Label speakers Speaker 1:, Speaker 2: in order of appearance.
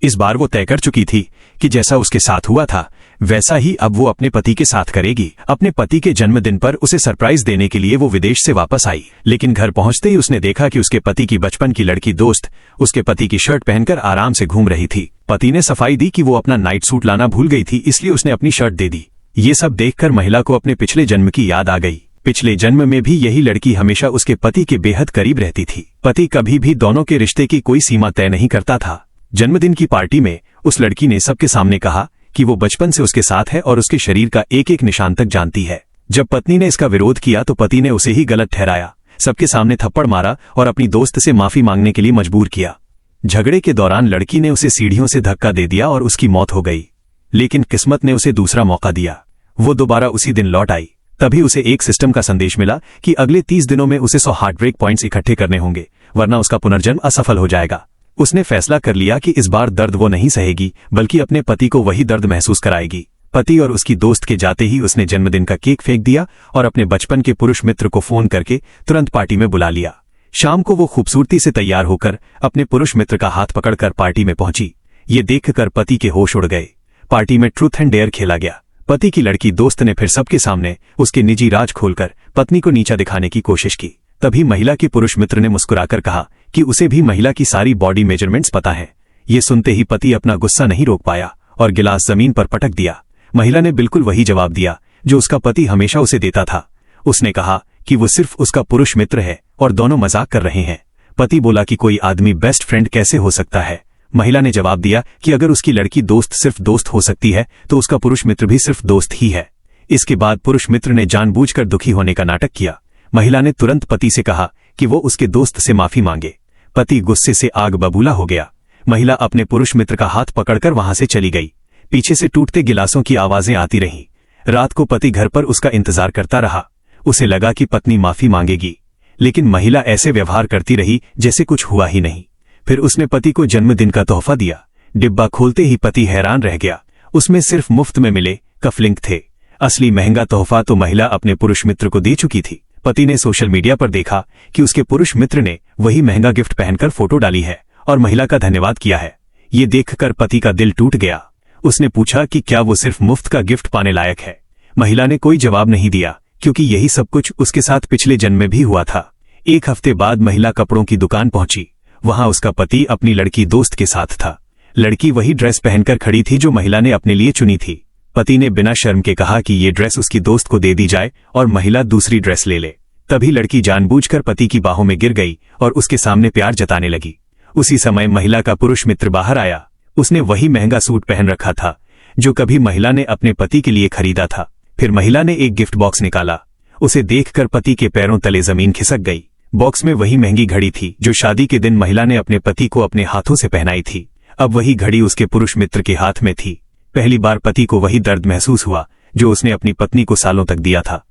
Speaker 1: इस बार वो तय कर चुकी थी कि जैसा उसके साथ हुआ था वैसा ही अब वो अपने पति के साथ करेगी। अपने पति के जन्मदिन पर उसे सरप्राइज देने के लिए वो विदेश से वापस आई, लेकिन घर पहुंचते ही उसने देखा कि उसके पति की बचपन की लड़की दोस्त उसके पति की शर्ट पहनकर आराम से घूम रही थी। पति ने सफाई दी कि वो अपना नाइट सूट लाना भूल गई थी, इसलिए उसने अपनी शर्ट दे दी। ये सब देखकर महिला को अपने पिछले जन्म की याद आ गई। पिछले जन्म में भी यही लड़की हमेशा उसके पति के बेहद करीब रहती थी। पति कभी भी दोनों के रिश्ते की कोई सीमा तय नहीं करता था। जन्मदिन की पार्टी में उस लड़की ने सबके सामने कहा कि वो बचपन से उसके साथ है और उसके शरीर का एक एक निशान तक जानती है। जब पत्नी ने इसका विरोध किया तो पति ने उसे ही गलत ठहराया, सबके सामने थप्पड़ मारा और अपनी दोस्त से माफी मांगने के लिए मजबूर किया। झगड़े के दौरान लड़की ने उसे सीढ़ियों से धक्का दे दिया और उसकी मौत हो गई, लेकिन किस्मत ने उसे दूसरा मौका दिया। वो दोबारा उसी दिन लौट आई। तभी उसे एक सिस्टम का संदेश मिला कि अगले 30 दिनों में उसे 100 हार्ट ब्रेक पॉइंट्स इकट्ठे करने होंगे, वरना उसका पुनर्जन्म असफल हो जाएगा। उसने फैसला कर लिया कि इस बार दर्द वो नहीं सहेगी, बल्कि अपने पति को वही दर्द महसूस कराएगी। पति और उसकी दोस्त के जाते ही उसने जन्मदिन का केक फेंक दिया और अपने बचपन के पुरुष मित्र को फोन करके तुरंत पार्टी में बुला लिया। शाम को वो खूबसूरती से तैयार होकर अपने पुरुष मित्र का हाथ पकड़कर पार्टी में पहुंची। ये देखकर पति के होश उड़ गए। पार्टी में ट्रूथ एंड डेयर खेला गया। पति की लड़की दोस्त ने फिर सबके सामने उसके निजी राज खोलकर पत्नी को नीचा दिखाने की कोशिश की। तभी महिला के पुरुष मित्र ने मुस्कुराकर कहा कि उसे भी महिला की सारी बॉडी मेजरमेंट्स पता है। ये सुनते ही पति अपना गुस्सा नहीं रोक पाया और गिलास जमीन पर पटक दिया। महिला ने बिल्कुल वही जवाब दिया जो उसका पति हमेशा उसे देता था। उसने कहा कि वो सिर्फ उसका पुरुष मित्र है और दोनों मजाक कर रहे हैं। पति बोला कि कोई आदमी बेस्ट फ्रेंड कैसे हो सकता है। महिला ने जवाब दिया कि अगर उसकी लड़की दोस्त सिर्फ दोस्त हो सकती है तो उसका पुरुष मित्र भी सिर्फ दोस्त ही है। इसके बाद पुरुष मित्र ने जानबूझकर दुखी होने का नाटक किया। महिला ने तुरंत पति से कहा कि वो उसके दोस्त से माफी मांगे। पति गुस्से से आग बबूला हो गया। महिला अपने पुरुष मित्र का हाथ पकड़कर वहां से चली गई। पीछे से टूटते गिलासों की आवाजें आती रहीं। रात को पति घर पर उसका इंतजार करता रहा। उसे लगा कि पत्नी माफी मांगेगी, लेकिन महिला ऐसे व्यवहार करती रही जैसे कुछ हुआ ही नहीं। फिर उसने पति को जन्मदिन का तोहफा दिया। डिब्बा खोलते ही पति हैरान रह गया। उसमें सिर्फ मुफ्त में मिले कफलिंक थे। असली महंगा तोहफा तो महिला अपने पुरुष मित्र को दे चुकी थी। पति ने सोशल मीडिया पर देखा कि उसके पुरुष मित्र ने वही महंगा गिफ्ट पहनकर फोटो डाली है और महिला का धन्यवाद किया है। ये देखकर पति का दिल टूट गया। उसने पूछा कि क्या वो सिर्फ मुफ्त का गिफ्ट पाने लायक है। महिला ने कोई जवाब नहीं दिया, क्योंकि यही सब कुछ उसके साथ पिछले जन्म में भी हुआ था। एक हफ्ते बाद महिला कपड़ों की दुकान पहुंची। वहां उसका पति अपनी लड़की दोस्त के साथ था। लड़की वही ड्रेस पहनकर खड़ी थी जो महिला ने अपने लिए चुनी थी। पति ने बिना शर्म के कहा कि ये ड्रेस उसकी दोस्त को दे दी जाए और महिला दूसरी ड्रेस ले ले। तभी लड़की जानबूझकर पति की बाहों में गिर गई और उसके सामने प्यार जताने लगी। उसी समय महिला का पुरुष मित्र बाहर आया। उसने वही महंगा सूट पहन रखा था जो कभी महिला ने अपने पति के लिए खरीदा था। फिर महिला ने एक गिफ्ट बॉक्स निकाला। उसे देखकर पति के पैरों तले जमीन खिसक गई। बॉक्स में वही महंगी घड़ी थी जो शादी के दिन महिला ने अपने पति को अपने हाथों से पहनाई थी। अब वही घड़ी उसके पुरुष मित्र के हाथ में थी। पहली बार पति को वही दर्द महसूस हुआ जो उसने अपनी पत्नी को सालों तक दिया था।